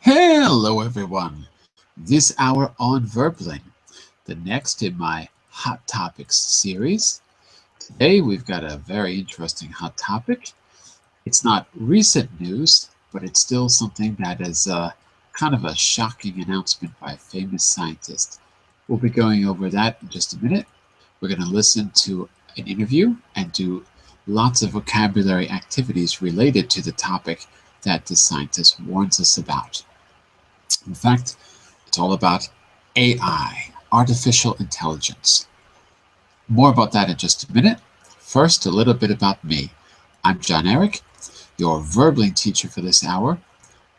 Hello, everyone. This hour on Verbling, the next in my Hot Topics series. Today, we've got a very interesting hot topic. It's not recent news, but it's still something that is kind of a shocking announcement by a famous scientist. We'll be going over that in just a minute. We're going to listen to an interview and do lots of vocabulary activities related to the topic that the scientist warns us about. In fact, it's all about AI, artificial intelligence. More about that in just a minute. First, a little bit about me. I'm John Eric, your Verbling teacher for this hour.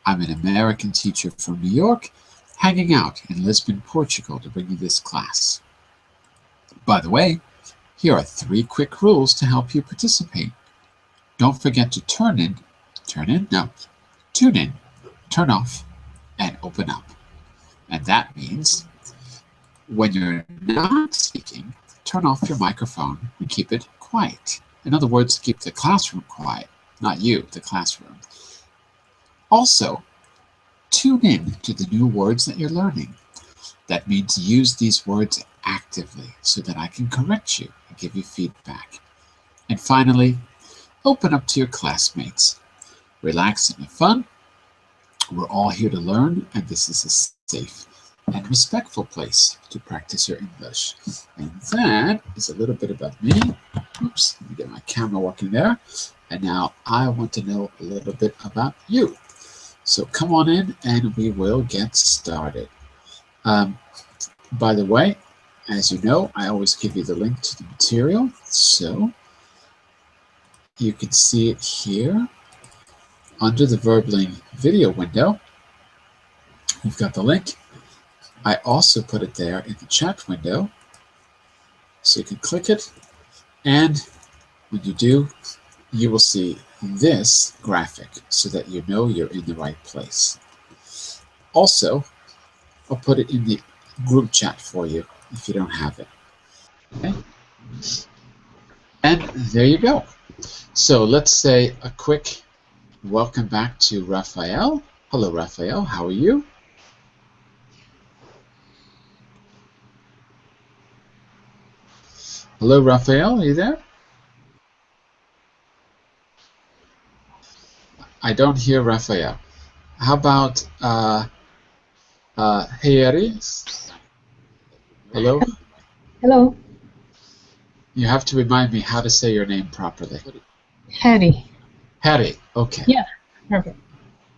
I'm an American teacher from New York, hanging out in Lisbon, Portugal to bring you this class. By the way, here are 3 quick rules to help you participate. Don't forget to tune in, turn off, and open up. And that means when you're not speaking, turn off your microphone and keep it quiet. In other words, keep the classroom quiet, not you, the classroom. Also, tune in to the new words that you're learning. That means use these words actively so that I can correct you and give you feedback. And finally, open up to your classmates. Relax and have fun. We're all here to learn, and this is a safe and respectful place to practice your English. And that is a little bit about me. Oops, let me get my camera working there. And now I want to know a little bit about you. So come on in and we will get started. By the way, as you know, I always give you the link to the material. So you can see it here. Under the Verbling video window, you've got the link. I also put it there in the chat window, so you can click it, and when you do, you will see this graphic so that you know you're in the right place. Also, I'll put it in the group chat for you if you don't have it. Okay? And there you go. So let's say a quick welcome back to Raphael. Hello, Raphael. How are you? Hello, Raphael. Are you there? I don't hear Raphael. How about Harry? Hello? Hello. You have to remind me how to say your name properly. Harry. Harry. Okay. Yeah. Okay.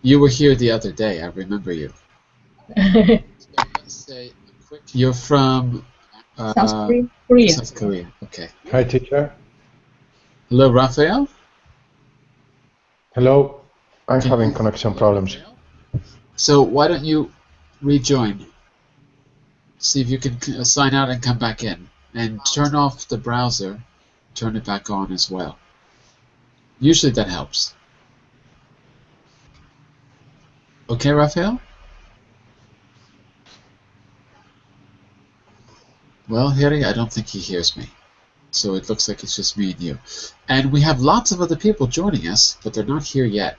You were here the other day. I remember you. You're from South Korea. South Korea. Okay. Hi, teacher. Hello, Raphael. Hello. I'm having connection problems. So why don't you rejoin? See if you can sign out and come back in. And turn off the browser. Turn it back on as well. Usually that helps. Okay, Raphael? Well, Harry, I don't think he hears me. So it looks like it's just me and you. And we have lots of other people joining us, but they're not here yet.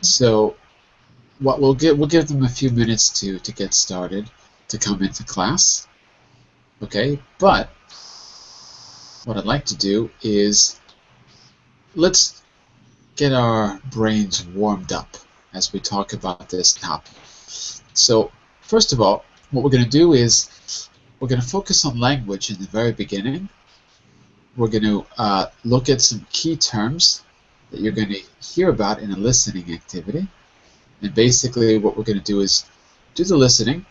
So what we'll give them a few minutes to get started, to come into class. Okay, but what I'd like to do is let's get our brains warmed up as we talk about this topic. So first of all, what we're going to do is we're going to focus on language in the very beginning. We're going to look at some key terms that you're going to hear about in a listening activity. And basically what we're going to do is do the listening,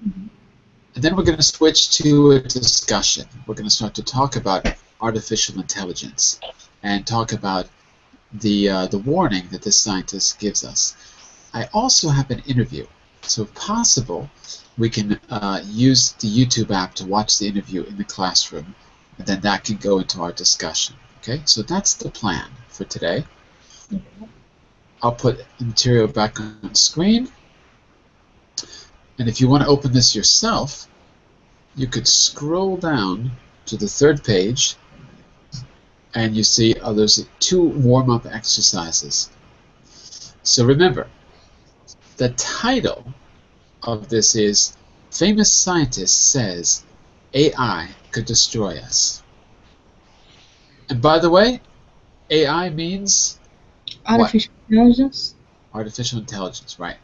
and then we're going to switch to a discussion. We're going to start to talk about artificial intelligence and talk about the warning that this scientist gives us. I also have an interview. So if possible, we can use the YouTube app to watch the interview in the classroom, and then that can go into our discussion. Okay, so that's the plan for today. I'll put the material back on the screen. And if you want to open this yourself, you could scroll down to the 3rd page And you see there's 2 warm-up exercises. So remember, the title of this is Famous Scientist Says AI Could Destroy Us. And by the way, AI means Artificial intelligence. Artificial intelligence, right?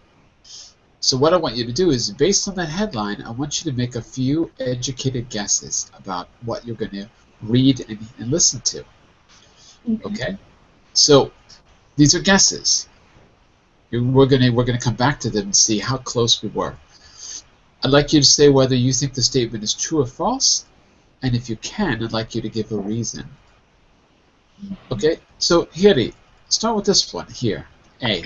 So what I want you to do is, based on that headline, I want you to make a few educated guesses about what you're going to read and listen to. Okay? So these are guesses. We're gonna come back to them and see how close we were. I'd like you to say whether you think the statement is true or false, and if you can, I'd like you to give a reason. Okay? So Hiri, start with this one here. A.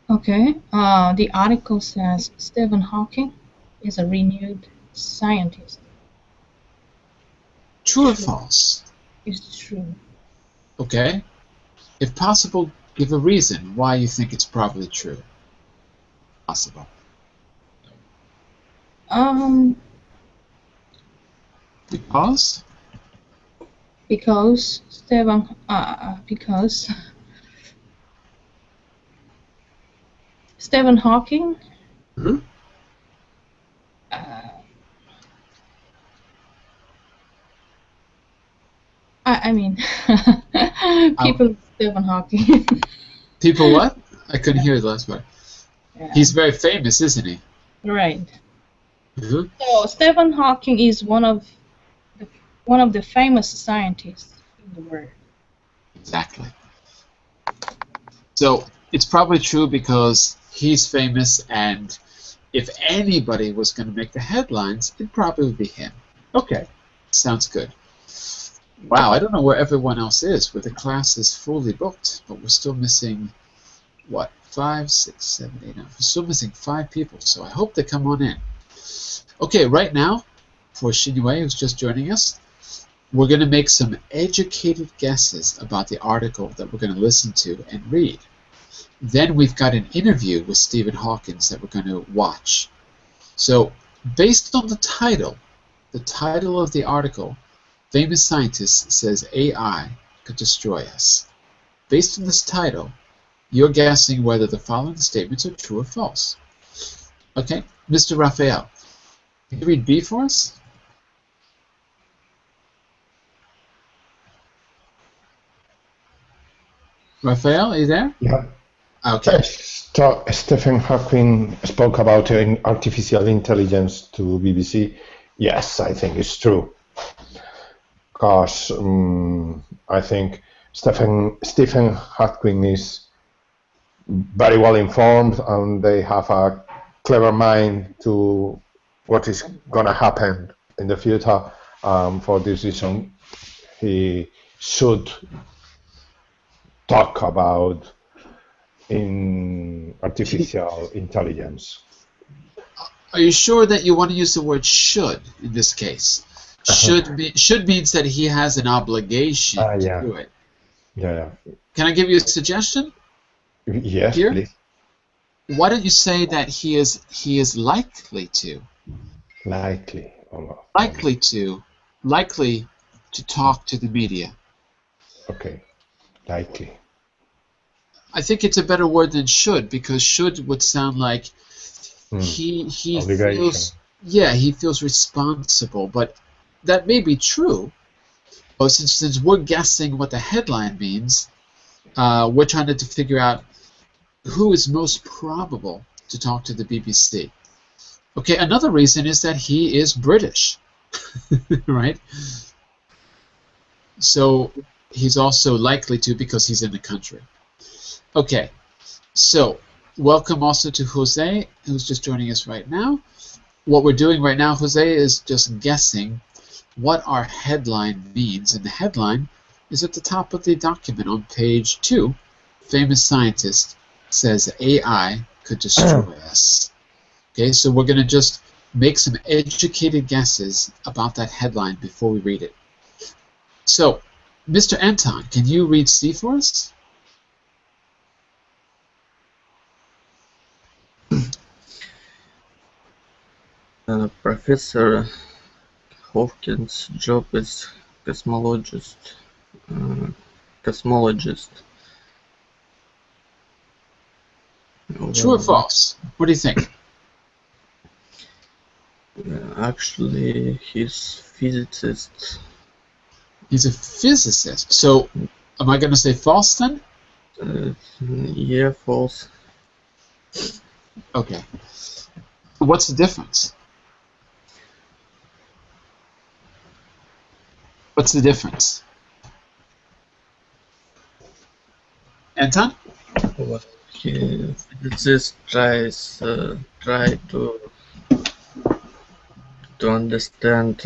Okay. The article says Stephen Hawking is a renewed scientist. True or false? It's true. Okay. If possible, give a reason why you think it's probably true. Possible. Because? Because Stephen Hawking I mean people Stephen Hawking. People what? I couldn't hear the last part. Yeah. He's very famous, isn't he? Right. So Stephen Hawking is one of the famous scientists in the world. Exactly. So it's probably true because he's famous, and if anybody was going to make the headlines, it'd probably be him. Okay, sounds good. Wow, I don't know where everyone else is, where the class is fully booked, but we're still missing, what, 5, 6, 7, 8, 9. We're still missing 5 people, so I hope they come on in. Okay, right now, for Shinue, who's just joining us, we're going to make some educated guesses about the article that we're going to listen to and read. Then we've got an interview with Stephen Hawkins that we're going to watch. So, based on the title of the article, Famous Scientist Says AI Could Destroy Us. Based on this title, you're guessing whether the following statements are true or false. Okay, Mr. Raphael, can you read B for us? Raphael, are you there? Yeah. Okay. Stephen Hawking spoke about artificial intelligence to BBC. Yes, I think it's true. Because I think Stephen Hawking is very well informed, and they have a clever mind to what is going to happen in the future. For this reason, he should talk about in artificial intelligence. Are you sure that you want to use the word should in this case? Should means that he has an obligation to do it. Yeah. Can I give you a suggestion? Yes, here? Please. Why don't you say that he is likely to? Likely. Likely to talk to the media. Okay. Likely. I think it's a better word than should, because should would sound like he feels responsible, but that may be true. But since we're guessing what the headline means, we're trying to figure out who is most probable to talk to the BBC. Okay, another reason is that he is British, right? So he's also likely to because he's in the country. Okay, so welcome also to Jose, who's just joining us right now. What we're doing right now, Jose, is just guessing what our headline means, and the headline is at the top of the document on page 2. Famous Scientist Says AI Could Destroy Us. Okay, so we're going to just make some educated guesses about that headline before we read it. So, Mr. Anton, can you read C for us? Professor Hawkins' job as cosmologist. Cosmologist. True or false? What do you think? Actually, he's physicist. He's a physicist. So, am I going to say false then? Yeah, false. Okay. What's the difference? What's the difference? Anton? What physicist try to understand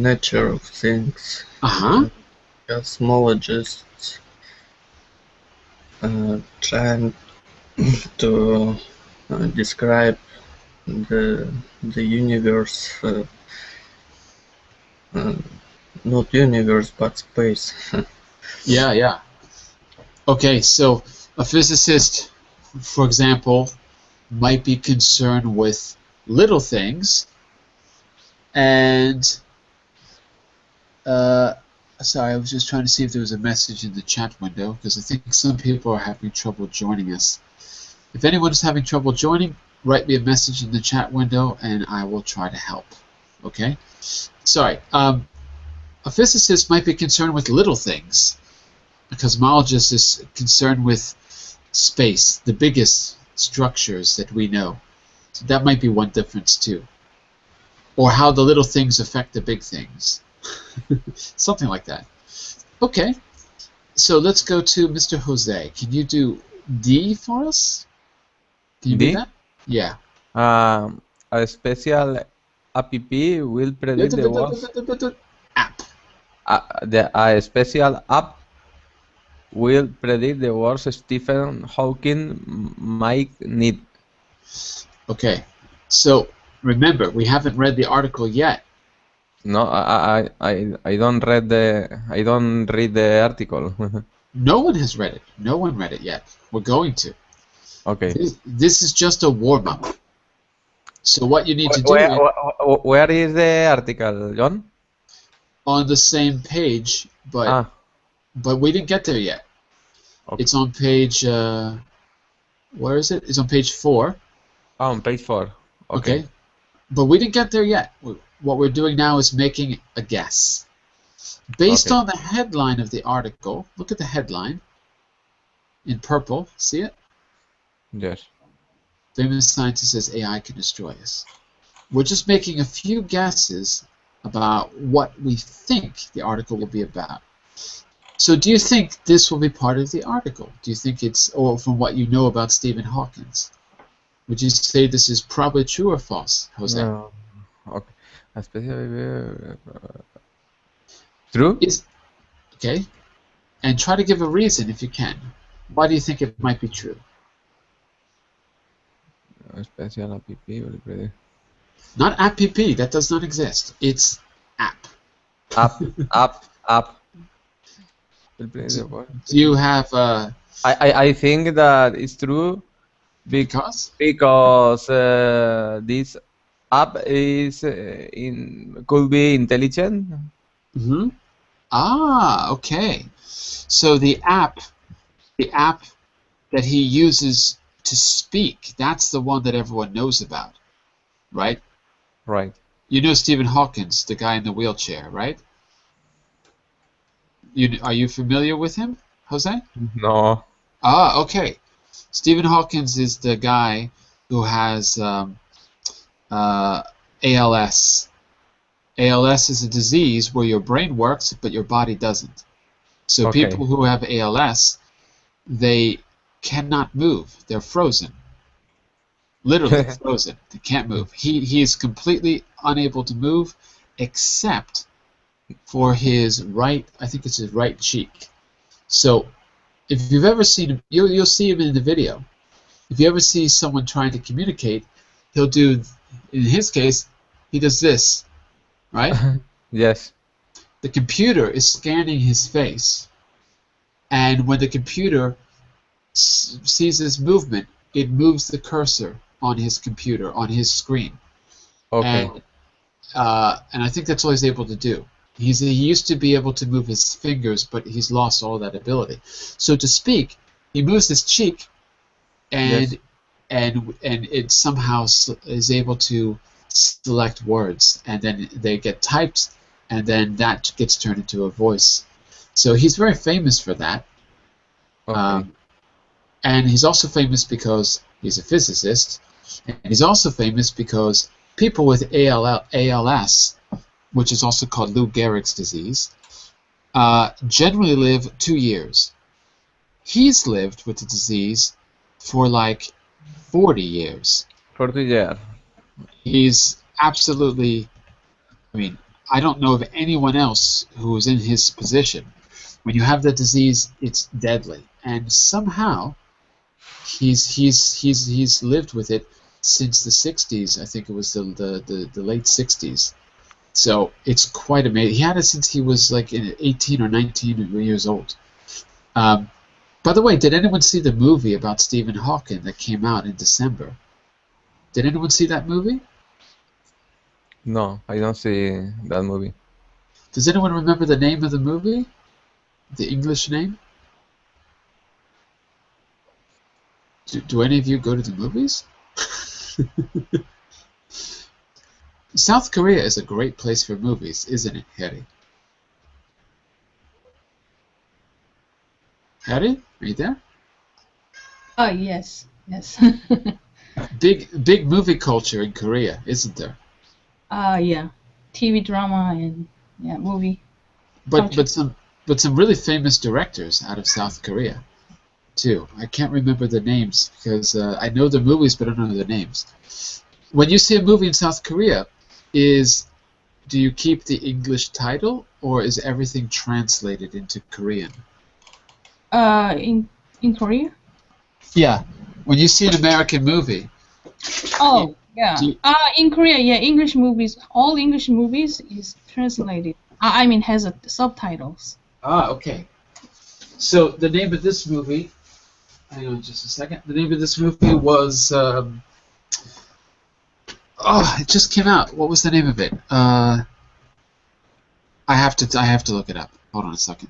nature of things. Cosmologists trying to describe the universe, not universe but space. Yeah. Okay, so a physicist, for example, might be concerned with little things, and sorry, I was just trying to see if there was a message in the chat window, because I think some people are having trouble joining us. If anyone's having trouble joining, write me a message in the chat window, and I will try to help. Okay? Sorry. A physicist might be concerned with little things. A cosmologist is concerned with space, the biggest structures that we know. So that might be one difference too. Or how the little things affect the big things. Something like that. Okay, so let's go to Mr. Jose. Can you do D for us? Can you D? do that? Yeah. A special app will predict the worst. App. A special app will predict the worst Stephen Hawking might need. Okay, so remember, we haven't read the article yet. No, I don't read the article. No one has read it. No one read it yet. We're going to. Okay. This is just a warm-up. So what you need to do where is the article, John? On the same page, but we didn't get there yet. Okay. It's on page where is it? It's on page 4. Oh, on page 4. Okay. But we didn't get there yet. What we're doing now is making a guess. Based on the headline of the article, look at the headline in purple. See it? Yes. Famous scientist says AI can destroy us. We're just making a few guesses about what we think the article will be about. So do you think this will be part of the article? Do you think it's, or from what you know about Stephen Hawkins, would you say this is probably true or false, Jose? No. Okay. Especially true? Okay. And try to give a reason if you can. Why do you think it might be true? Special app will predict. Not app, that does not exist. It's app. App. Do you have I think that it's true because this app is could be intelligent. Mm-hmm. Ah, okay. So the app that he uses to speak, that's the one that everyone knows about, right? Right. You know Stephen Hawkins, the guy in the wheelchair, right? Are you familiar with him, Jose? No. Ah, okay. Stephen Hawkins is the guy who has ALS. ALS is a disease where your brain works, but your body doesn't. So people who have ALS, they cannot move. They're frozen. Literally frozen. They can't move. He is completely unable to move except for his right, I think it's his right cheek. So if you've ever seen him, you'll see him in the video. If you ever see someone trying to communicate, he'll do, in his case, he does this, right? Yes. The computer is scanning his face, and when the computer sees his movement, it moves the cursor on his computer, on his screen. Okay. and I think that's all he's able to do. He used to be able to move his fingers, but he's lost all that ability. So to speak, he moves his cheek, and Yes. and it somehow is able to select words, and then they get typed, and then that gets turned into a voice. So he's very famous for that. Okay. And he's also famous because he's a physicist, and he's also famous because people with ALS, which is also called Lou Gehrig's disease, generally live 2 years. He's lived with the disease for like 40 years. 40 years. He's absolutely, I mean, I don't know of anyone else who is in his position. When you have the disease, it's deadly, and somehow he's lived with it since the 60s. I think it was the late 60s. So it's quite amazing. He had it since he was like 18 or 19 years old. By the way, did anyone see the movie about Stephen Hawking that came out in December? Did anyone see that movie? No, I don't see that movie. Does anyone remember the name of the movie? The English name? Do any of you go to the movies? South Korea is a great place for movies, isn't it, Harry? Harry, are you there? Oh, yes. Yes. Big movie culture in Korea, isn't there? Yeah. TV drama and movie. But some really famous directors out of South Korea, too. I can't remember the names because I know the movies, but I don't know the names. When you see a movie in South Korea, do you keep the English title, or is everything translated into Korean? In Korea? Yeah. When you see an American movie. Oh, yeah. You- In Korea, yeah, English movies, all English movies is translated. I mean, has subtitles. Okay. So the name of this movie, hang on just a second. The name of this movie was, it just came out. What was the name of it? I have to look it up. Hold on a second.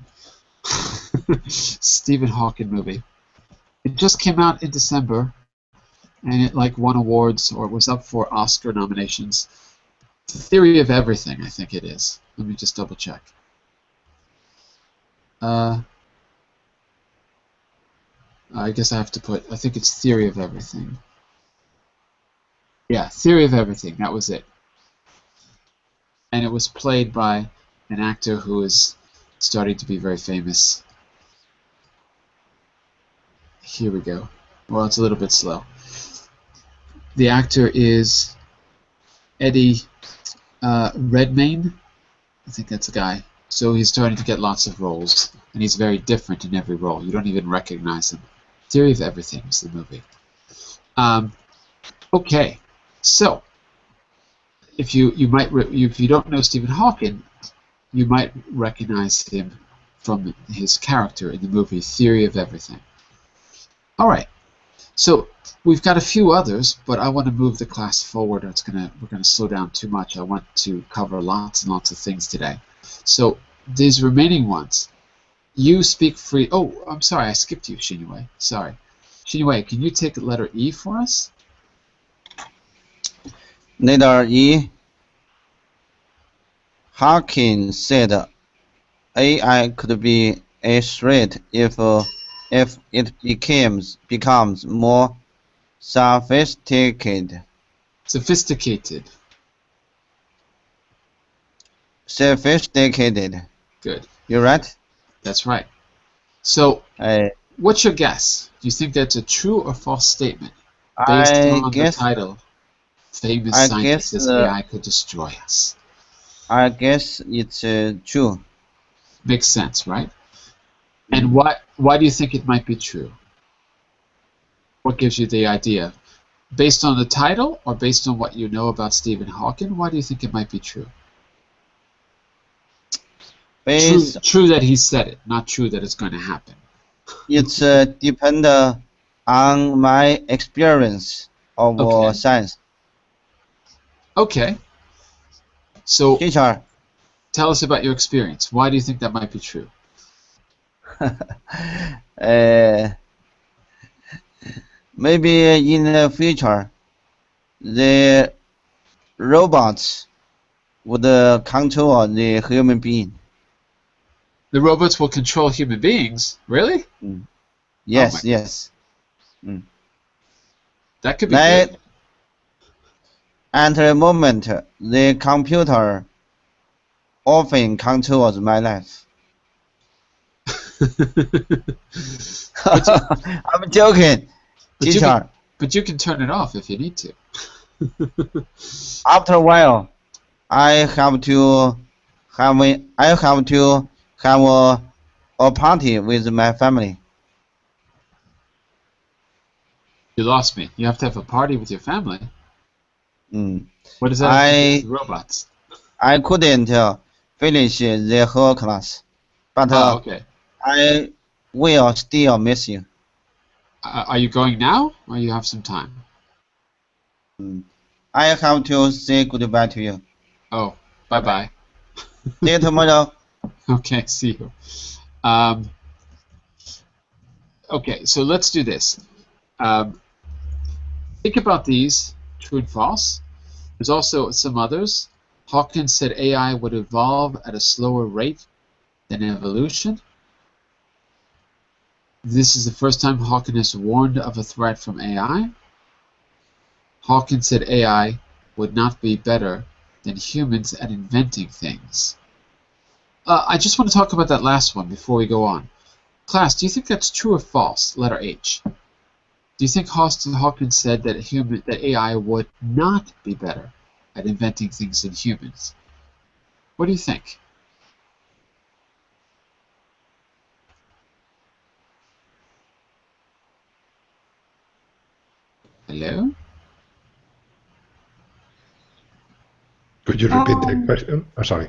Stephen Hawking movie. It just came out in December, and it like won awards, or it was up for Oscar nominations. Theory of Everything, I think it is. Let me just double check. I guess I have to put, I think it's Theory of Everything. Yeah, Theory of Everything, that was it. And it was played by an actor who is starting to be very famous. Here we go. Well, it's a little bit slow. The actor is Eddie Redmayne. I think that's a guy. So he's starting to get lots of roles, and he's very different in every role. You don't even recognize him. Theory of Everything is the movie. Okay, so if you don't know Stephen Hawking, you might recognize him from his character in the movie Theory of Everything. All right, so we've got a few others, but I want to move the class forward. We're gonna slow down too much. I want to cover lots and lots of things today. So these remaining ones, you speak free. Oh, I'm sorry, I skipped you, Shinue. Sorry, Shinue, can you take letter E for us? Letter E. Hawkins said AI could be a threat if it becomes more sophisticated. Sophisticated. Good. You're right. That's right. So, what's your guess? Do you think that's a true or false statement based on the title? Famous scientist says AI could destroy us. I guess it's true. Makes sense, right? And why do you think it might be true? What gives you the idea? Based on the title or based on what you know about Stephen Hawking? Why do you think it might be true? True that he said it, not true that it's going to happen. It's depend on my experience of science. Okay. So Teacher, tell us about your experience. Why do you think that might be true? maybe in the future, the robots would control the human being. The robots will control human beings? Really? Yes, my yes. That could be Like, good. at the moment, the computer often controls my life. I'm joking, teacher. But you can turn it off if you need to. After a while, I have to have a party with my family. You lost me. You have to have a party with your family. Mm. What does that have to do with robots? I couldn't finish the whole class, but okay. I will still miss you. Are you going now, or you have some time? I have to say goodbye to you. Oh, bye-bye. See you tomorrow. Okay, see you. Okay, so let's do this. Think about these, true and false. There's also some others. Hawkins said AI would evolve at a slower rate than evolution. This is the first time Hawkins has warned of a threat from AI. Hawkins said AI would not be better than humans at inventing things. I just want to talk about that last one before we go on. Class, do you think that's true or false? Letter H. Do you think Hawkins said that AI would not be better at inventing things than humans? What do you think? Hello? Could you repeat the question? Oh, sorry.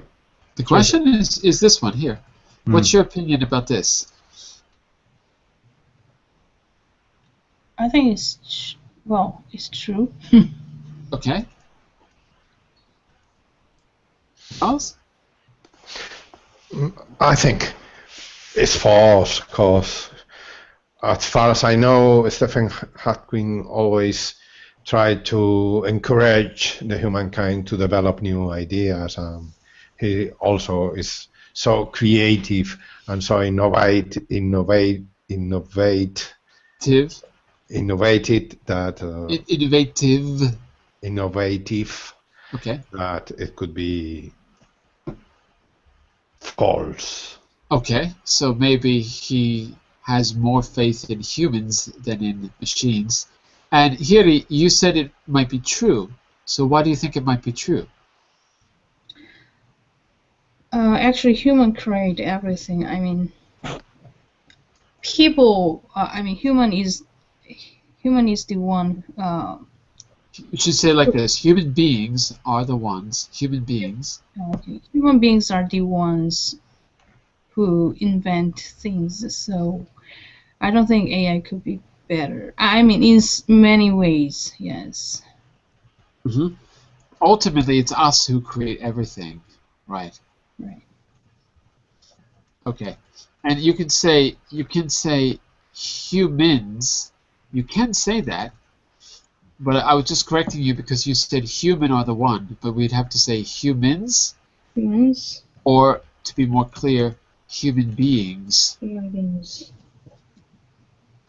The question is this one here. What's your opinion about this? I think it's true. Okay. False? I think it's false, because as far as I know, Stephen Hawking always tried to encourage the humankind to develop new ideas. He also is so creative and so innovated that innovative Okay. that it could be false. Okay, so maybe he has more faith in humans than in machines. And here you said it might be true. So why do you think it might be true? Actually, human create everything. I mean, people. Human is the one. You should say like this: human beings are the ones. Human beings. Okay. Human beings are the ones who invent things. So I don't think AI could be better. I mean, in many ways, yes. Mm-hmm. Ultimately, it's us who create everything, right? Right. Okay, and you can say humans. You can say that, but I was just correcting you because you said human are the one, but we'd have to say humans. Humans. Or to be more clear, human beings. Human beings.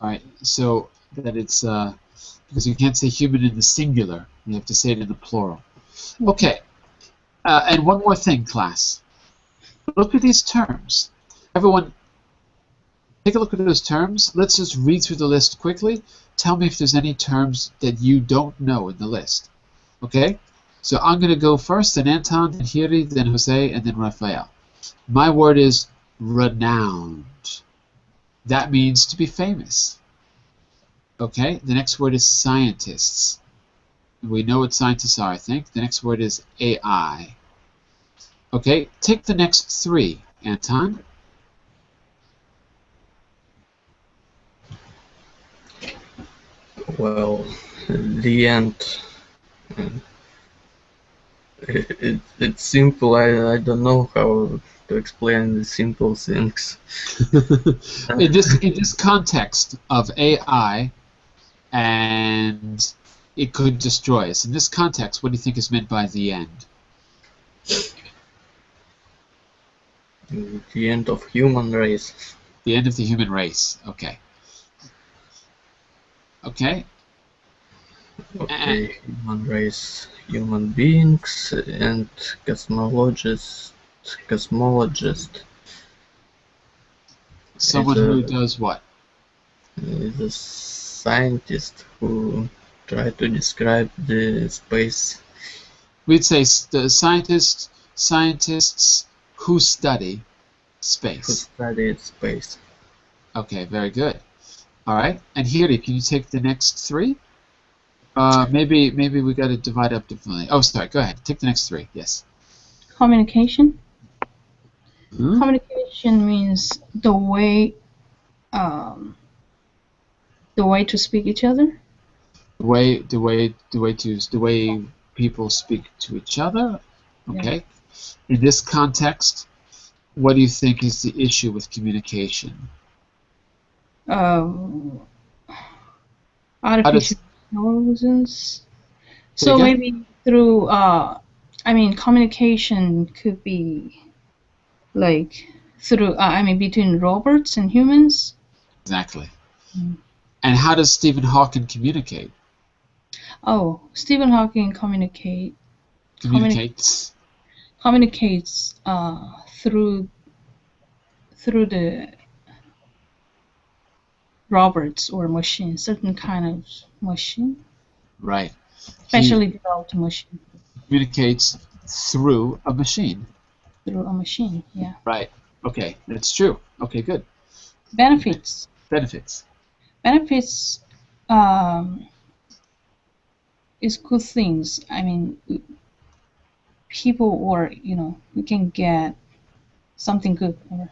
All right, so that it's because you can't say human in the singular. You have to say it in the plural. Okay, and one more thing, class. Look at these terms. Everyone, take a look at those terms. Let's just read through the list quickly. Tell me if there's any terms that you don't know in the list. Okay? So I'm going to go first, then Anton, then Hiri, then Jose, and then Rafael. My word is renowned. That means to be famous. Okay? The next word is scientists. We know what scientists are, I think. The next word is AI. Okay? Take the next three, Anton. Well, the end. It's simple. I don't know how to explain the simple things. in this context of AI and it could destroy us. In this context, what do you think is meant by the end? The end of human race. The end of the human race. Okay. Okay. Okay, human race, human beings, and cosmologist. Someone who does what? Is a scientist who try to describe the space. We'd say the scientists who study space. Who studied space. Okay, very good. All right, and Hiri, can you take the next three? Maybe we got to divide up differently. Oh, sorry. Go ahead. Take the next three. Yes. Communication. Hmm? Communication means the way to speak each other. The way people speak to each other. Okay. Yeah. In this context, what do you think is the issue with communication? Artificial intelligence. So maybe through communication could be like through between robots and humans. Exactly. Mm. And how does Stephen Hawking communicate? Oh, Stephen Hawking communicates through the robots or machine, certain kind of machine. Right. Specially developed machine. Communicates through a machine. Through a machine, yeah. Right. Okay, that's true. Okay, good. Benefits. Benefits. Benefits is good things. I mean, people or we can get something good or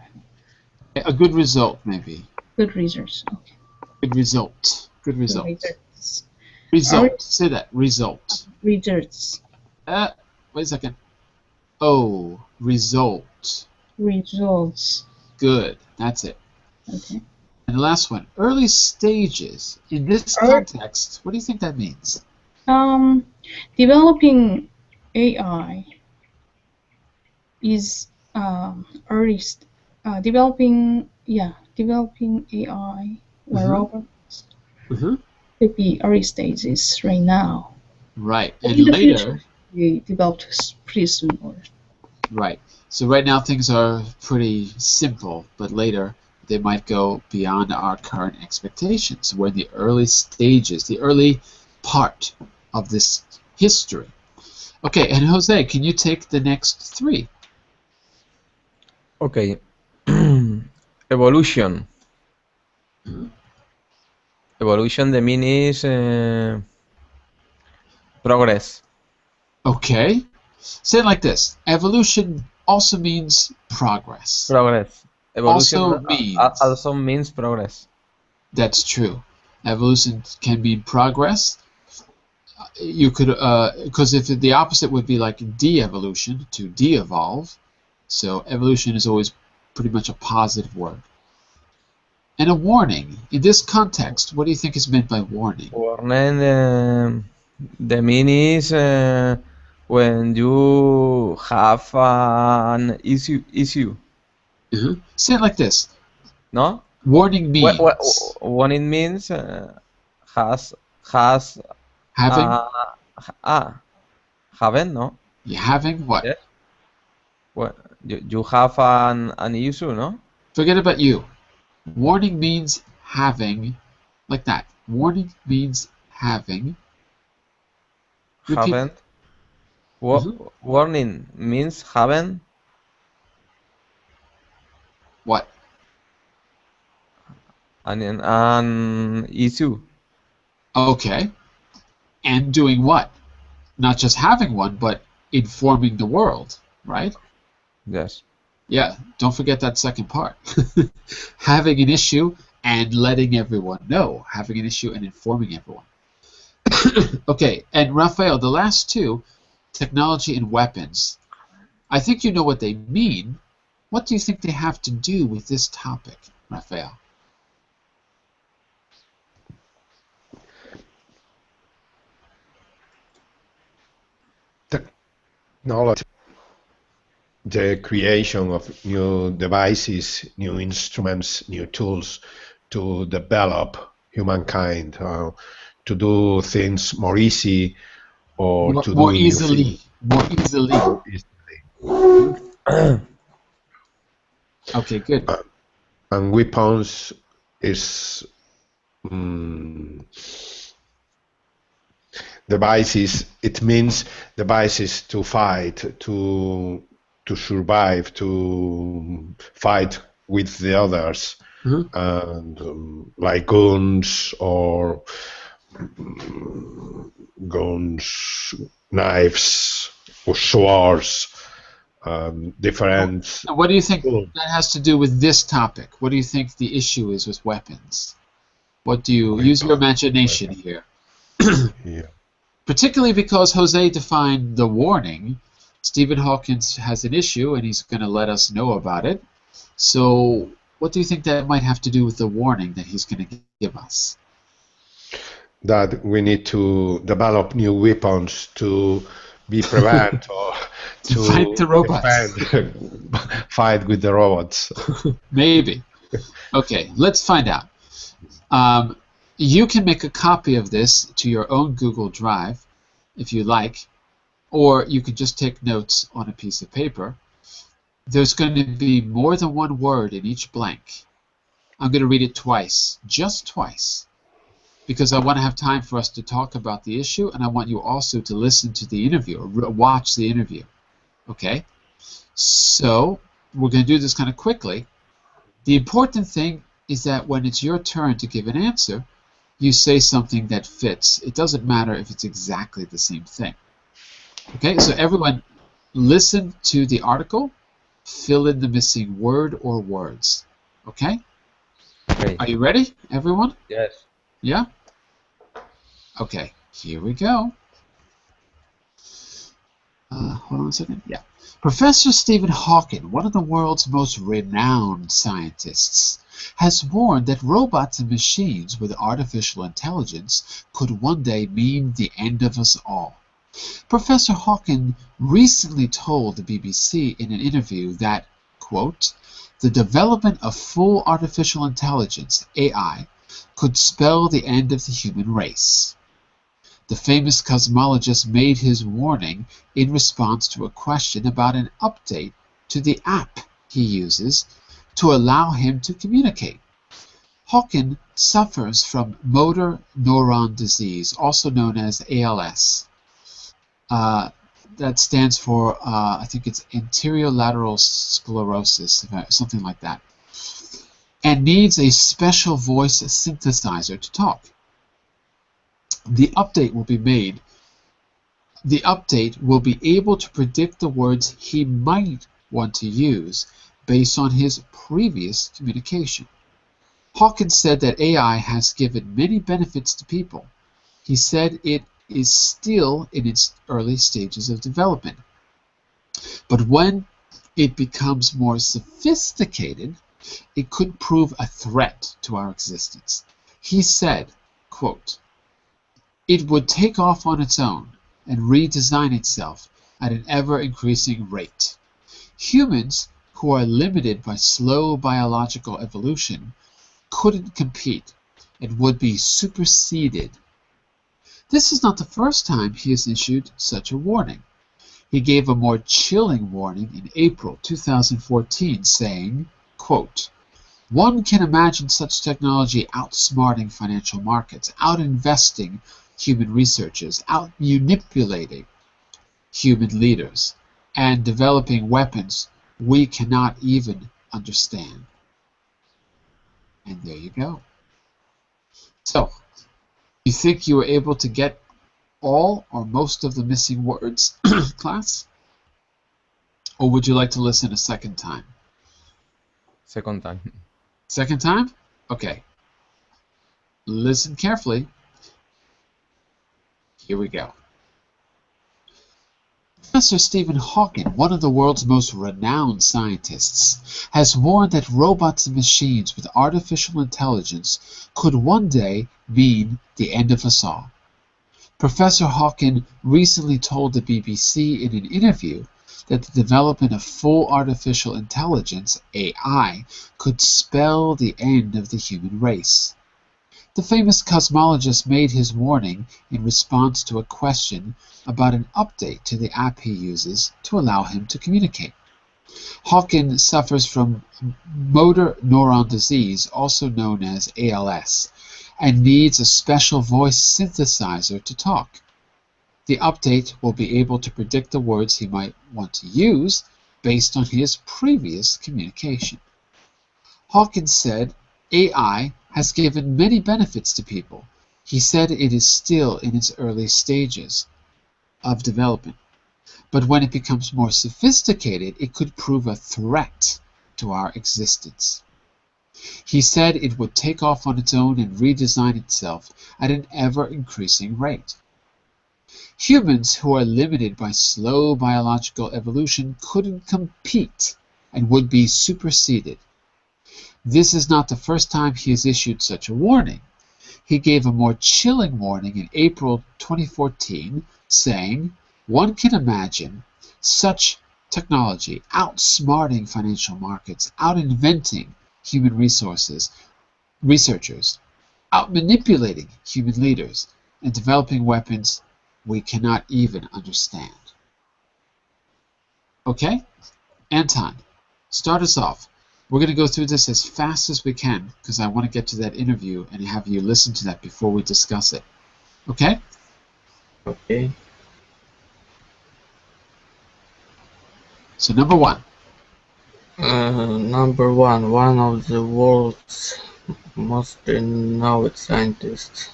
a good result maybe. Good results. Okay. Good result. Good result. Results. Result. Say that. Result. Results. Wait a second. Oh, result. Results. Good. That's it. Okay. And the last one. Early stages. In this context, what do you think that means? Developing AI is earliest. Developing AI or robots could be early stages right now. Right, and later we developed pretty soon. Right. So right now things are pretty simple, but later they might go beyond our current expectations. We're in the early stages, the early part of this history. Okay, and Jose, can you take the next three? Okay. Evolution. Evolution, the meaning is progress. Okay. Say it like this. Evolution also means progress. Progress. Evolution also means progress. That's true. Evolution can mean progress. You could, because if the opposite would be like de-evolution, to de-evolve. So evolution is always pretty much a positive word. And a warning. In this context, what do you think is meant by warning? Warning, the meaning is when you have an issue. Say it like this. No? Warning means. Warning means has. Having? Having, no? You having what? Yes. Well, you have an issue, no? Forget about you. Warning means having, like that. Warning means having. Haven't. Warning means haven't. What? An issue. Okay. And doing what? Not just having one, but informing the world, right? Yes. Yeah, don't forget that second part. Having an issue and letting everyone know. Having an issue and informing everyone. Okay, and Raphael, the last two, technology and weapons. I think you know what they mean. What do you think they have to do with this topic, Raphael? Technology, the creation of new devices, new instruments, new tools to develop humankind, to do things more easy or to More do easily. new More easily. things more easily. Okay, good. And weapons is devices. It means devices to fight, to survive, to fight with the others, and like guns or knives or swords, different. And what do you think that has to do with this topic? What do you think the issue is with weapons? What do you use your imagination here? Yeah. Particularly because Jose defined the warning. Stephen Hawkins has an issue and he's going to let us know about it. So what do you think that might have to do with the warning that he's going to give us? That we need to develop new weapons to be prevent or to fight the robots. Fight with the robots. Maybe. Okay, let's find out. You can make a copy of this to your own Google Drive if you like, or you can just take notes on a piece of paper. There's going to be more than one word in each blank. I'm going to read it twice, just twice, because I want to have time for us to talk about the issue, and I want you also to listen to the interview, or watch the interview. Okay? So, we're going to do this kind of quickly. The important thing is that when it's your turn to give an answer, you say something that fits. It doesn't matter if it's exactly the same thing. Okay, so everyone listen to the article, fill in the missing word or words. Okay? Okay. Are you ready, everyone? Yes. Yeah? Okay, here we go. Hold on a second. Yeah. Professor Stephen Hawking, one of the world's most renowned scientists, has warned that robots and machines with artificial intelligence could one day mean the end of us all. Professor Hawking recently told the BBC in an interview that, quote, the development of full artificial intelligence, AI, could spell the end of the human race. The famous cosmologist made his warning in response to a question about an update to the app he uses to allow him to communicate. Hawking suffers from motor neuron disease, also known as ALS. That stands for, I think it's anterior lateral sclerosis, something like that, and needs a special voice synthesizer to talk. The update will be made. The update will be able to predict the words he might want to use based on his previous communication. Hawkins said that AI has given many benefits to people. He said it is still in its early stages of development. But when it becomes more sophisticated, it could prove a threat to our existence. He said, quote, it would take off on its own and redesign itself at an ever-increasing rate. Humans, who are limited by slow biological evolution, couldn't compete and would be superseded. This is not the first time he has issued such a warning. He gave a more chilling warning in April 2014, saying, quote, one can imagine such technology outsmarting financial markets, out-investing human researchers, out-manipulating human leaders, and developing weapons we cannot even understand. And there you go. So, you think you were able to get all or most of the missing words, class? Or would you like to listen a second time? Second time. Second time? Okay. Listen carefully. Here we go. Professor Stephen Hawking, one of the world's most renowned scientists, has warned that robots and machines with artificial intelligence could one day mean the end of us all. Professor Hawking recently told the BBC in an interview that the development of full artificial intelligence, AI, could spell the end of the human race. The famous cosmologist made his warning in response to a question about an update to the app he uses to allow him to communicate. Hawking suffers from motor neuron disease, also known as ALS, and needs a special voice synthesizer to talk. The update will be able to predict the words he might want to use based on his previous communication. Hawkins said, AI has given many benefits to people. He said it is still in its early stages of development. But when it becomes more sophisticated, it could prove a threat to our existence. He said it would take off on its own and redesign itself at an ever-increasing rate. Humans who are limited by slow biological evolution couldn't compete and would be superseded. This is not the first time he has issued such a warning. He gave a more chilling warning in April 2014, saying, "One can imagine such technology outsmarting financial markets, out-inventing human resources, researchers, out-manipulating human leaders, and developing weapons we cannot even understand." Okay? Anton, start us off. We're going to go through this as fast as we can because I want to get to that interview and have you listen to that before we discuss it. Okay? Okay. So number one. Number one of the world's most renowned scientists.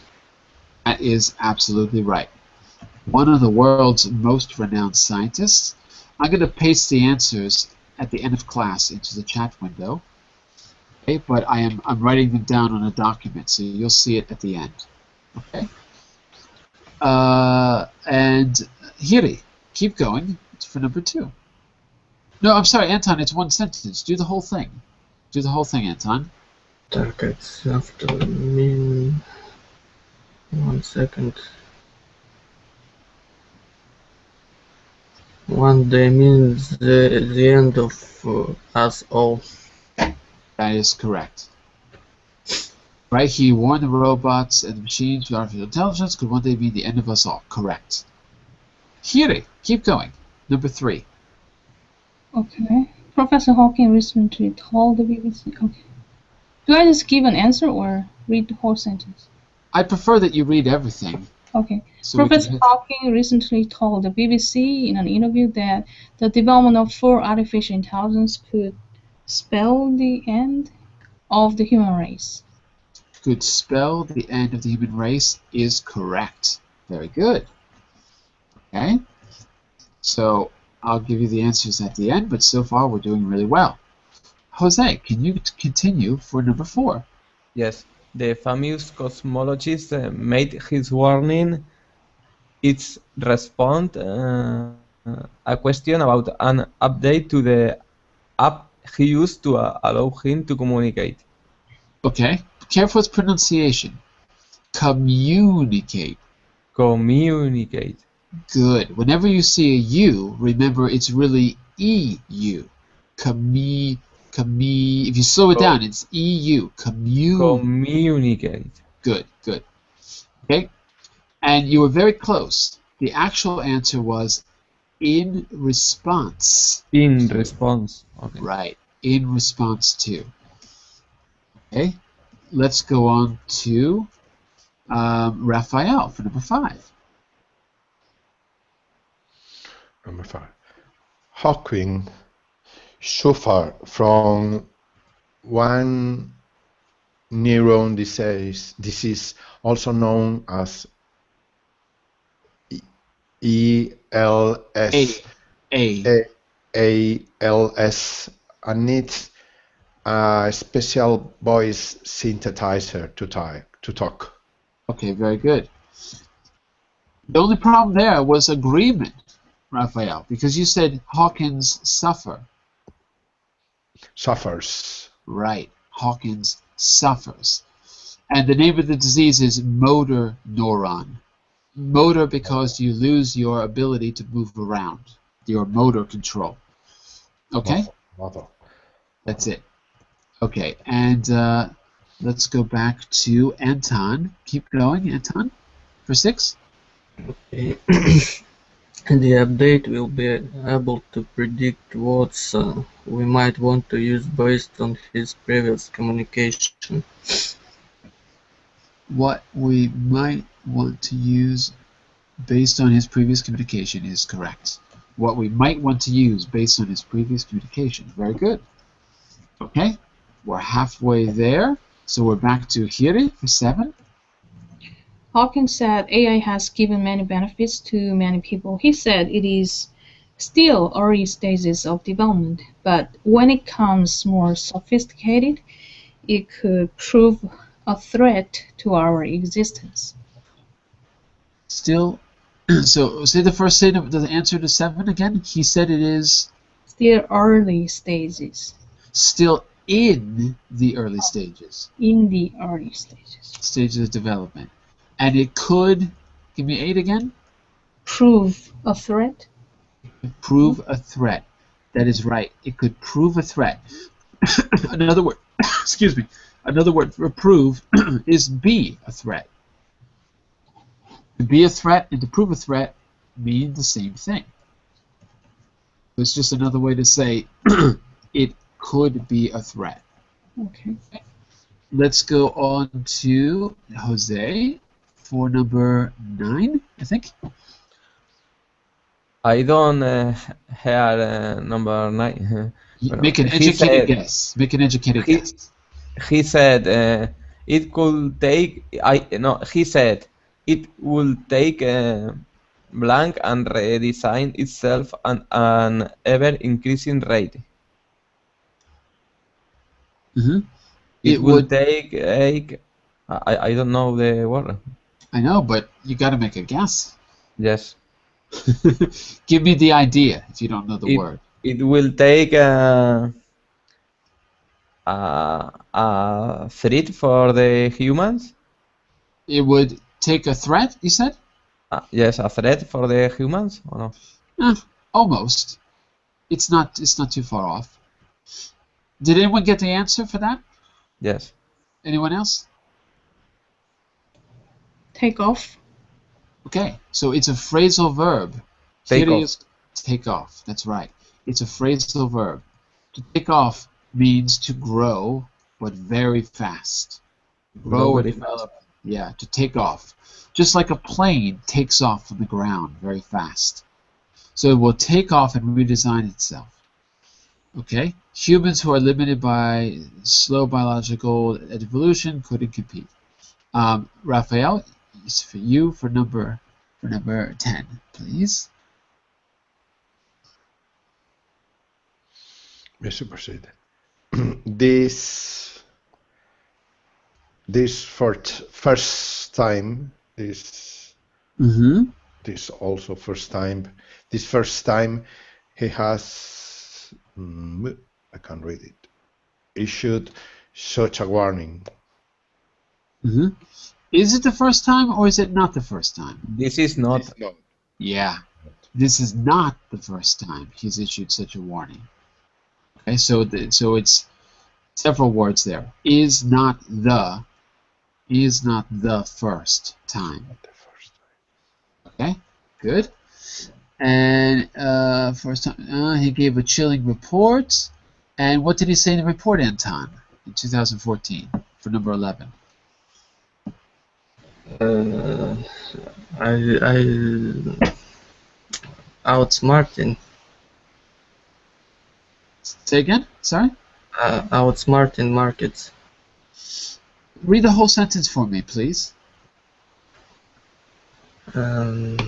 That is absolutely right. One of the world's most renowned scientists. I'm going to paste the answers at the end of class into the chat window. Okay, but I'm writing them down on a document, so you'll see it at the end. Okay. And Hiri, keep going. It's for number two. No, I'm sorry, Anton. It's one sentence. Do the whole thing. Do the whole thing, Anton. Так, it's after me. 1 second. One day means the end of us all. That is correct. Right, he warned the robots and the machines with artificial intelligence could one day be the end of us all. Correct. Hiri, keep going. Number three. Okay. Professor Hawking recently told the BBC. Okay. Do I just give an answer or read the whole sentence? I prefer that you read everything. Okay. So Professor Hawking recently told the BBC in an interview that the development of full artificial intelligence could spell the end of the human race. Could spell the end of the human race is correct. Very good. Okay. So I'll give you the answers at the end, but so far we're doing really well. Jose, can you continue for number four? Yes, the famous cosmologist made his warning. Its response a question about an update to the app he used to allow him to communicate. Okay, careful with pronunciation. Communicate. Communicate. Good. Whenever you see a U, remember it's really EU. If you slow it down, it's EU. Communicate. Good, good. Okay, and you were very close. The actual answer was in response. In response. Okay. Right, in response to. Okay, let's go on to Raphael for number five. Number five. Hawking suffered from one neuron disease, also known as ALS, and needs a special voice synthesizer to talk. Okay, very good. The only problem there was agreement. Raphael? Because you said Hawkins Suffers. Right. Hawkins suffers. And the name of the disease is motor neuron. Motor because you lose your ability to move around, your motor control. Okay? Motor. That's it. Okay, and let's go back to Anton. Keep going, Anton, for 6. Okay. The update will be able to predict what we might want to use based on his previous communication. What we might want to use based on his previous communication is correct. What we might want to use based on his previous communication. Very good. Okay, we're halfway there. So we're back to Hiri for 7. Hawkins said AI has given many benefits to many people. He said it is still early stages of development, but when it becomes more sophisticated, it could prove a threat to our existence. Still, so say the answer to 7 again. He said it is Still early stages. still in the early stages. In the early stages. Of development. And it could, give me 8 again, Prove a threat. prove a threat. That is right. It could prove a threat. Another word, excuse me, another word for prove is be a threat. To be a threat and to prove a threat mean the same thing. It's just another way to say it could be a threat. Okay. Let's go on to Jose for number 9, I think. I don't hear number 9. Make an educated guess. Make an educated guess. He said it could take. He said it will take blank and redesign itself at an ever increasing rate. Mm-hmm. It will take. I don't know the word. I know, but you got to make a guess. Yes. Give me the idea if you don't know the word. It will take a threat for the humans. It would take a threat, you said? Yes, a threat for the humans, or no? Almost. It's not too far off. Did anyone get the answer for that? Yes. Anyone else? Take off. Okay, so it's a phrasal verb. Take off. Take off. That's right. It's a phrasal verb. To take off means to grow, but very fast. Grow and develop. Yeah, to take off. Just like a plane takes off from the ground very fast. So it will take off and redesign itself. Okay? Humans who are limited by slow biological evolution couldn't compete. Raphael, it's for you for number 10, please. Mr. President, this first time, this first time he has, I can't read it, issued such a warning. Is it the first time or is it not the first time? This is not. Yeah, this is not the first time he's issued such a warning. Okay, so it's several words there. Is not the first time. Okay, good. And first time he gave a chilling report. And what did he say in the report, Anton, in 2014 for number 11? Outsmarting. Say again? Sorry? Outsmarting markets. Read the whole sentence for me, please. In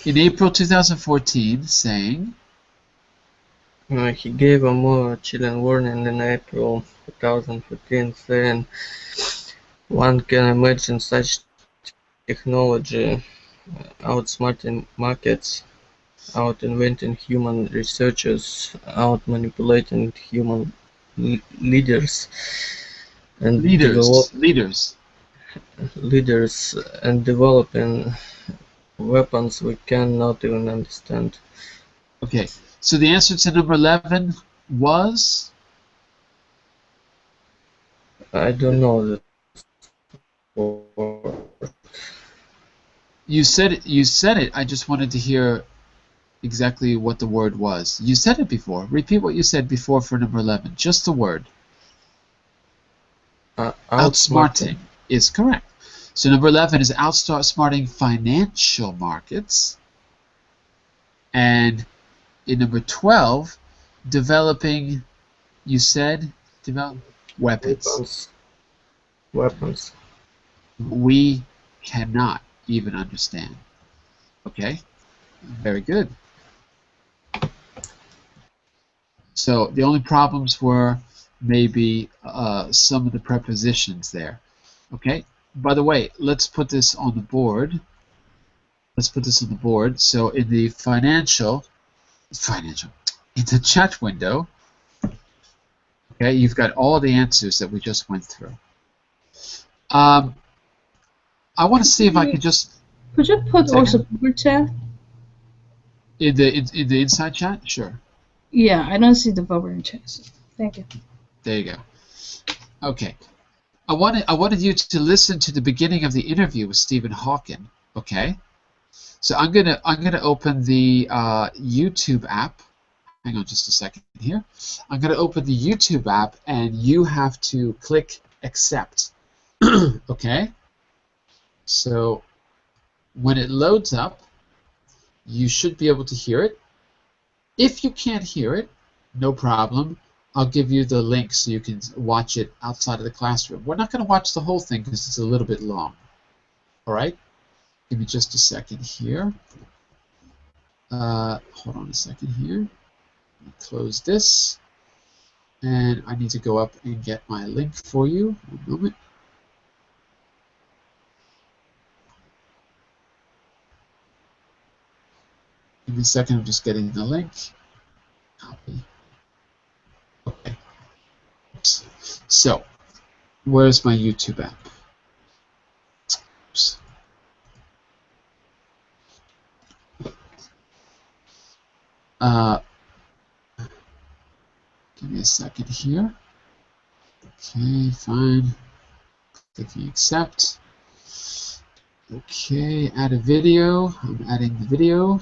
April 2014, saying... he gave a more chilling warning in April 2014, saying one can imagine such technology outsmarting markets. out inventing human researchers, out manipulating human leaders, and Leaders. developing weapons we cannot even understand. Okay, so the answer to number 11 was? I don't know that word. You said it. I just wanted to hear exactly what the word was. You said it before. Repeat what you said before for number 11. Just the word. Outsmarting is correct. So number 11 is outsmarting financial markets. And in number 12, developing, you said, develop weapons. Weapons. We cannot even understand. Okay? Very good. So the only problems were maybe some of the prepositions there. Okay? By the way, let's put this on the board. Let's put this on the board. So in the financial, in the chat window, okay, you've got all the answers that we just went through. I want to see if I could just... Could you put also bubble chat? In the inside chat? Sure. Yeah, I don't see the bubble chat. So thank you. There you go. Okay. I wanted you to listen to the beginning of the interview with Stephen Hawking. Okay. So I'm gonna open the YouTube app. Hang on just a second here. I'm gonna open the YouTube app, and you have to click accept. Okay. So when it loads up, you should be able to hear it. If you can't hear it, no problem. I'll give you the link so you can watch it outside of the classroom. We're not going to watch the whole thing because it's a little bit long. All right? Give me just a second here. Hold on a second here. Close this. And I need to go up and get my link for you. One moment. Give me a second. I'm just getting the link. Copy. Okay. Oops. So, where's my YouTube app? Oops. Give me a second here. Okay, fine. Clicking accept. Okay, add a video. I'm adding the video.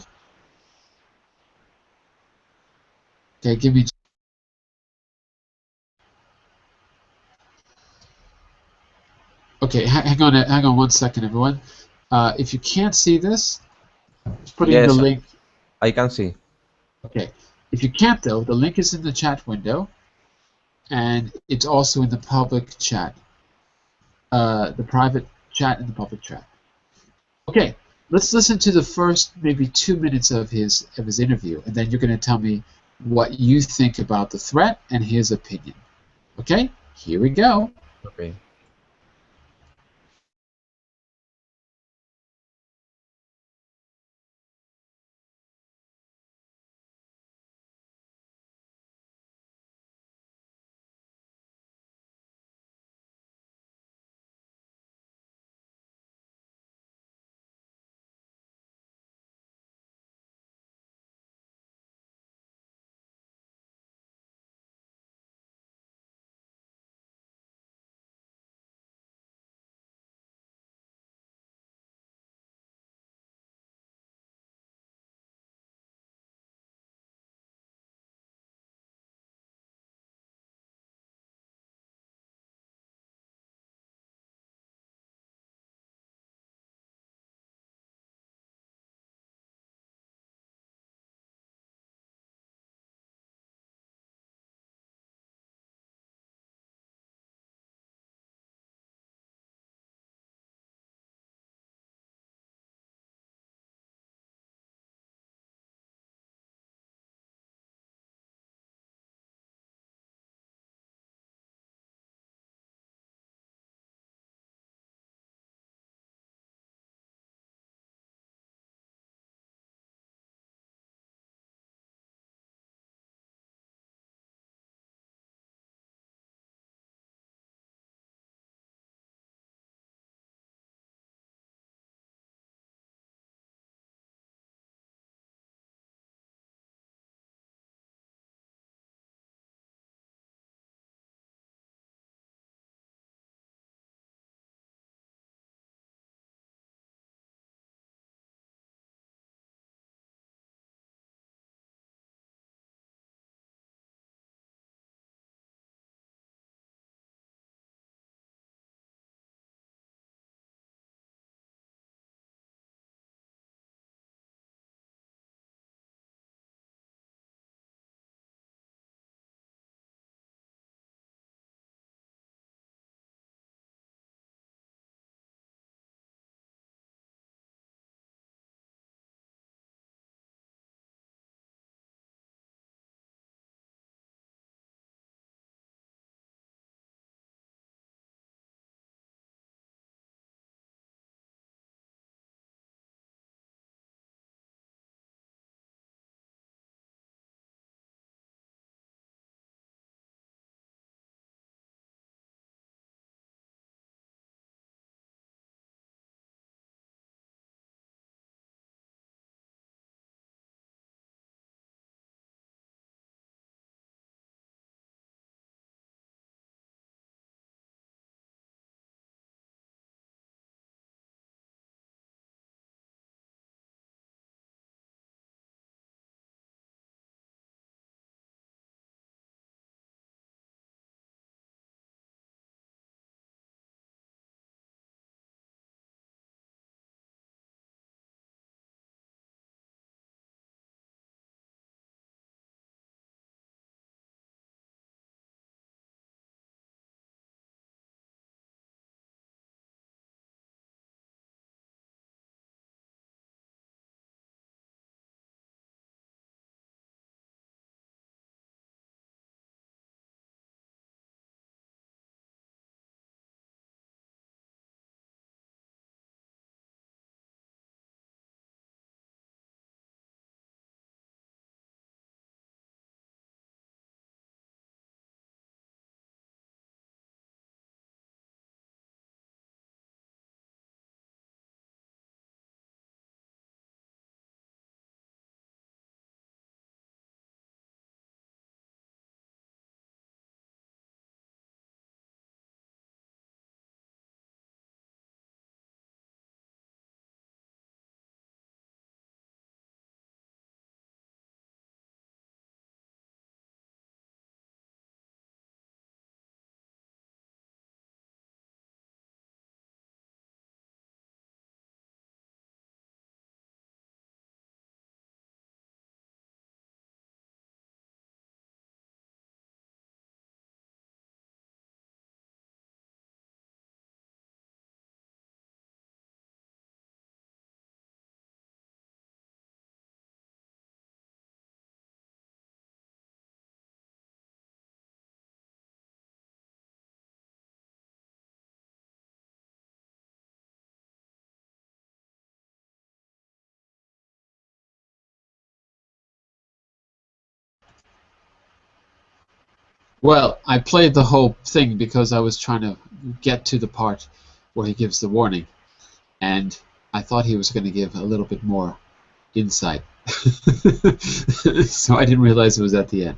Okay, give me. Okay, hang on 1 second, everyone. If you can't see this, just putting the link. I can see. Okay, if you can't though, the link is in the chat window, and it's also in the public chat, the private chat and the public chat. Okay, let's listen to the first maybe 2 minutes of his interview, and then you're going to tell me what you think about the threat and his opinion. Okay, here we go. Okay. Well, I played the whole thing because I was trying to get to the part where he gives the warning, and I thought he was going to give a little bit more insight. So I didn't realize it was at the end.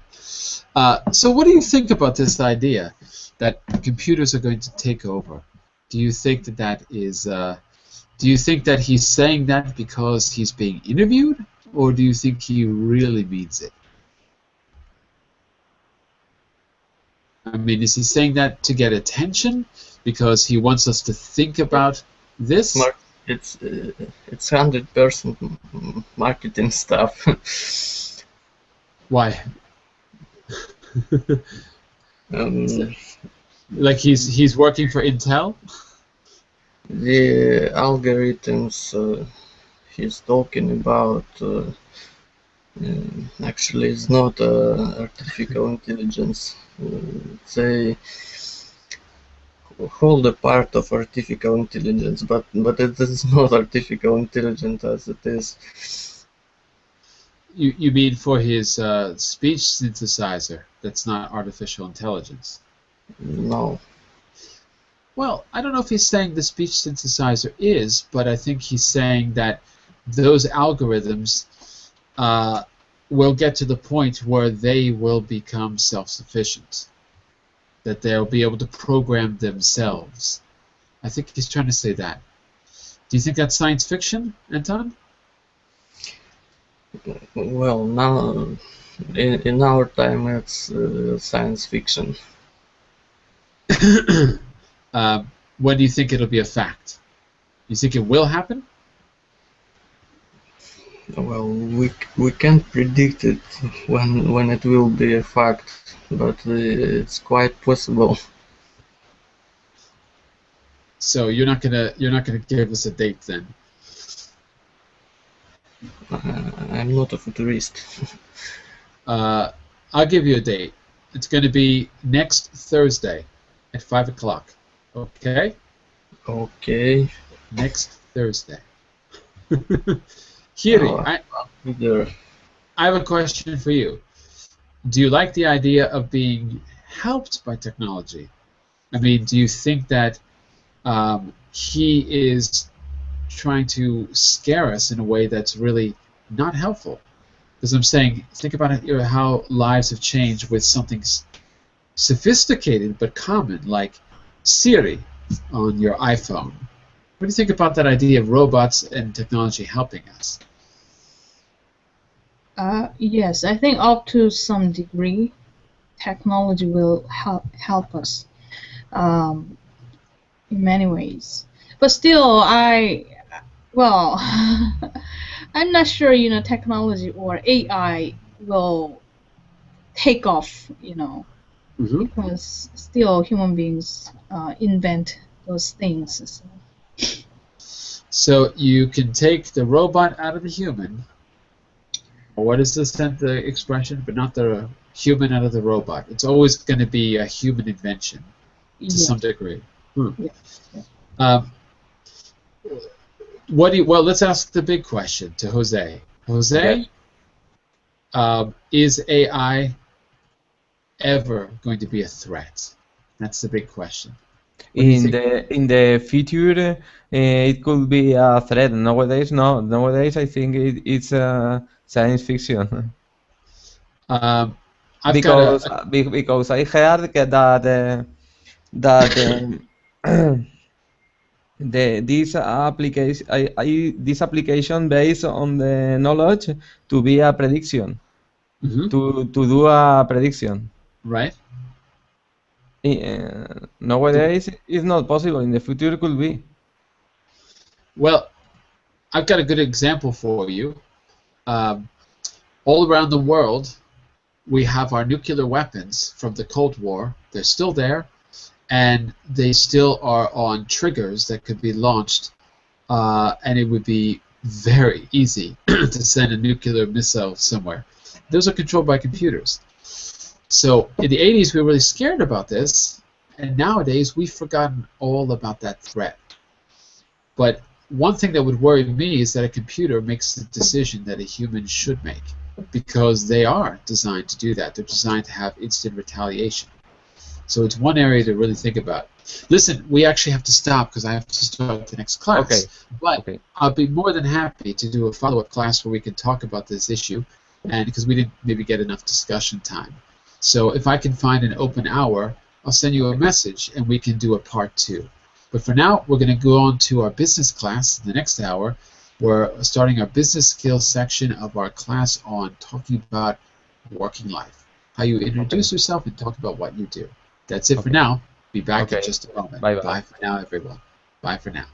So what do you think about this idea that computers are going to take over? Do you think that that is... do you think that he's saying that because he's being interviewed, or do you think he really means it? I mean, is he saying that to get attention because he wants us to think about this? It's 100% marketing stuff. Why? um, Like he's working for Intel? the algorithms he's talking about actually is not artificial intelligence. They hold a part of artificial intelligence, but it is not artificial intelligence as it is. You mean for his speech synthesizer? That's not artificial intelligence. No. Well, I don't know if he's saying the speech synthesizer is, but I think he's saying that those algorithms will get to the point where they will become self-sufficient, that they'll be able to program themselves. I think he's trying to say that. Do you think that's science fiction, Anton? Well, now in our time it's science fiction. When do you think it'll be a fact? You think it will happen? Well, we can't predict it when it will be a fact, but it's quite possible. So you're not gonna give us a date then? I'm not a futurist. I'll give you a date. It's going to be next Thursday at 5 o'clock. Okay? Okay. Next Thursday. Hiri, I'll be there. I have a question for you. Do you like the idea of being helped by technology? I mean, do you think that he is trying to scare us in a way that's really not helpful? Because I'm saying, think about it, how lives have changed with something sophisticated but common, like Siri on your iPhone. What do you think about that idea of robots and technology helping us? Yes, I think up to some degree, technology will help us in many ways. But still, well, I'm not sure, technology or AI will take off, Mm-hmm. because still human beings invent those things. So you can take the robot out of the human, or what is the expression, but not the human out of the robot. It's always going to be a human invention to some degree. Yeah. Well, let's ask the big question to Jose. Jose, is AI ever going to be a threat? That's the big question. In the future, it could be a threat. Nowadays, no. Nowadays, I think it's science fiction. Because I heard that this application based on the knowledge to be a prediction, to do a prediction. Right. Nowadays, it's not possible. In the future, it could be. Well, I've got a good example for you. All around the world, we have our nuclear weapons from the Cold War. They're still there, and they still are on triggers that could be launched, and it would be very easy to send a nuclear missile somewhere. Those are controlled by computers. So in the 80s, we were really scared about this, and nowadays we've forgotten all about that threat. But one thing that would worry me is that a computer makes the decision that a human should make. because they are designed to do that. They're designed to have instant retaliation. So it's one area to really think about. Listen, we actually have to stop because I have to start the next class. Okay. But Okay. I'll be more than happy to do a follow-up class where we can talk about this issue, and because we didn't maybe get enough discussion time. So if I can find an open hour, I'll send you a message and we can do a part 2. But for now, we're going to go on to our business class in the next hour. We're starting our business skills section of our class on talking about working life, how you introduce yourself and talk about what you do. That's it for now. Be back in just a moment. Bye-bye. Bye for now, everyone. Bye for now.